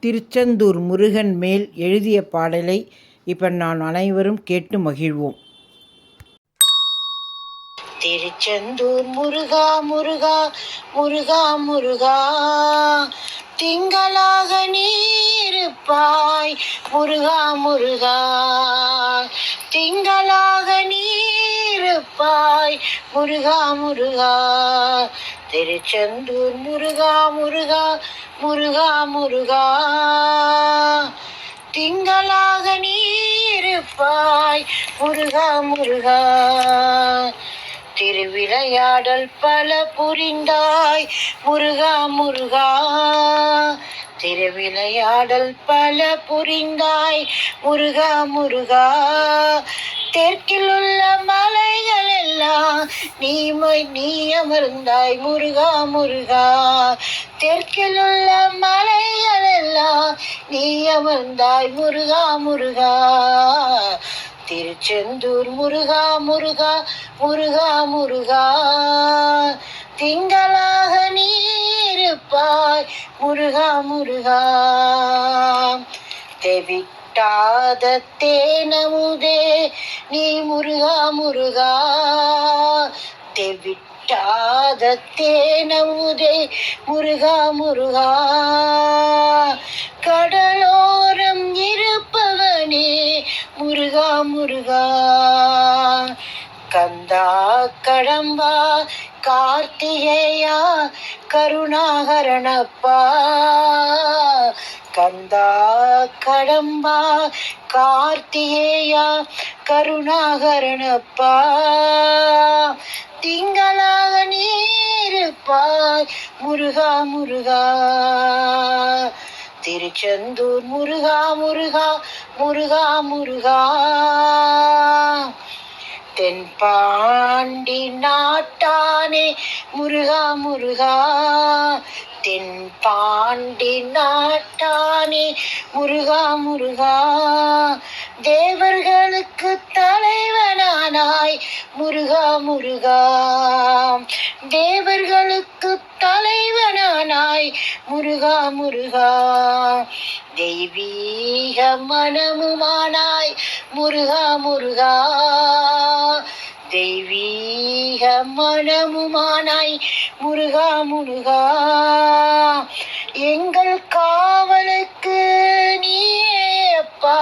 திருச்செந்தூர் முருகன் மேல் எழுதிய பாடலை இப்போ நான் அனைவரும் கேட்டு மகிழ்வோம். திருச்செந்தூர் முருகா முருகா முருகா முருகா, திங்களாக நீருப்பாய் முருகா முருகா, திங்களாக நீருப்பாய் முருகா முருகா. திருச்செந்தூர் முருகா முருகா முருகா முருகா, திங்களாக நீருப்பாய் முருகா முருகா. திருவிளையாடல் பல புரிந்தாய் முருகா முருகா, திருவிளையாடல் பல புரிந்தாய் முருகா முருகா. தெற்கில் உள்ள மலைகள் எல்லாம் நீ அமர்ந்தாய் முருகா முருகா, தெற்கில் உள்ள மலைகள் எல்லாம் நீ அமர்ந்தாய் முருகா முருகா. திருச்செந்தூர் முருகா முருகா முருகா முருகா, திங்களாக நீருப்பாய் முருகா முருகா. தெவிட்டாத தேனமுதே நீ முருகா முருகா, தெவிட்டாத தேனமுதே முருகா முருகா. கடலோரம் இருப்பவனே முருகா முருகா, கந்தா கடம்பா கார்த்திகேயா கருணாகரணப்பா, கந்தா கடம்பா கார்த்திகேயா கருணாகரணப்பா. திங்களாக நீருப்பாய் முருகா முருகா. திருச்செந்தூர் முருகா முருகா முருகா முருகா, தென்பாண்டி நாட்டானே முருகா முருகா, தென்பாண்டி நாட்டானே முருகா முருகா. தேவர்களுக்கு தலைவனானாய் முருகா முருகா, தேவர்களுக்கு தலைவனானாய் முருகா முருகா. தெய்வீக மனமுமானாய் முருகா முருகா, தெய்வீக மனமுமானாய் முருகா முருகா. எங்கள் காவலுக்கு நீயே அப்பா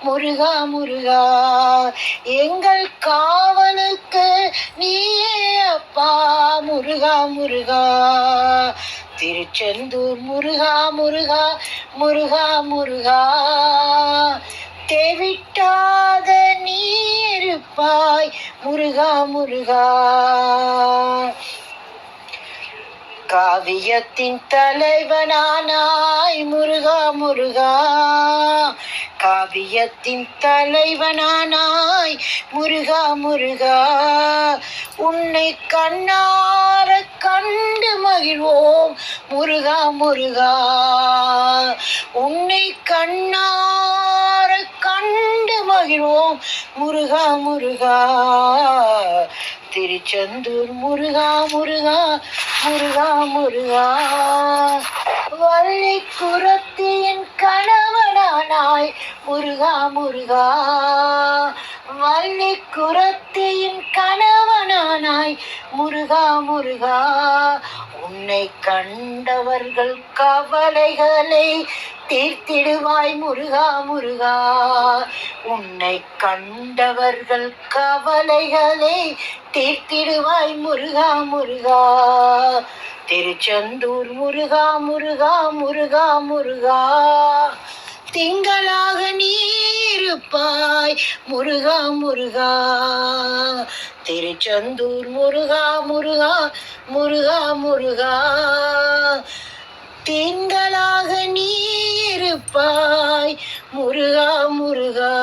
முருகா முருகா, எங்கள் காவலுக்கு நீயே அப்பா முருகா முருகா. திருச்செந்தூர் முருகா முருகா முருகா முருகா, தெவிட்டாத நீருப்பாய் முருகா முருகா. காவியத்தின் தலைவனானாய் முருகா முருகா, காவியத்தின் தலைவனானாய் முருகா முருகா. உன்னை கண்ணார கண்டு மகிழ்வோம் முருகா முருகா, உன்னை கண்ணார கண்டு மகிழ்வோம் முருகா முருகா. திருச்செந்தூர் முருகா முருகா முருகா முருகா, வள்ளி குரத்தியின் கணவனானாய் முருகா முருகா, வள்ளி குரத்தியின் கணவனானாய் முருகா முருகா. உன்னை கண்டவர்கள் கவலைகளை தீர்த்திடுவாய் முருகா முருகா, உன்னை கண்டவர்கள் கவலைகளை தீர்த்திடுவாய் முருகா முருகா. திருச்செந்தூர் முருகா முருகா முருகா முருகா, திங்களாக நீருப்பாய் முருகா முருகா. திருச்செந்தூர் முருகா முருகா முருகா முருகா, திங்களாக நீருப்பாய் முருகா முருகா.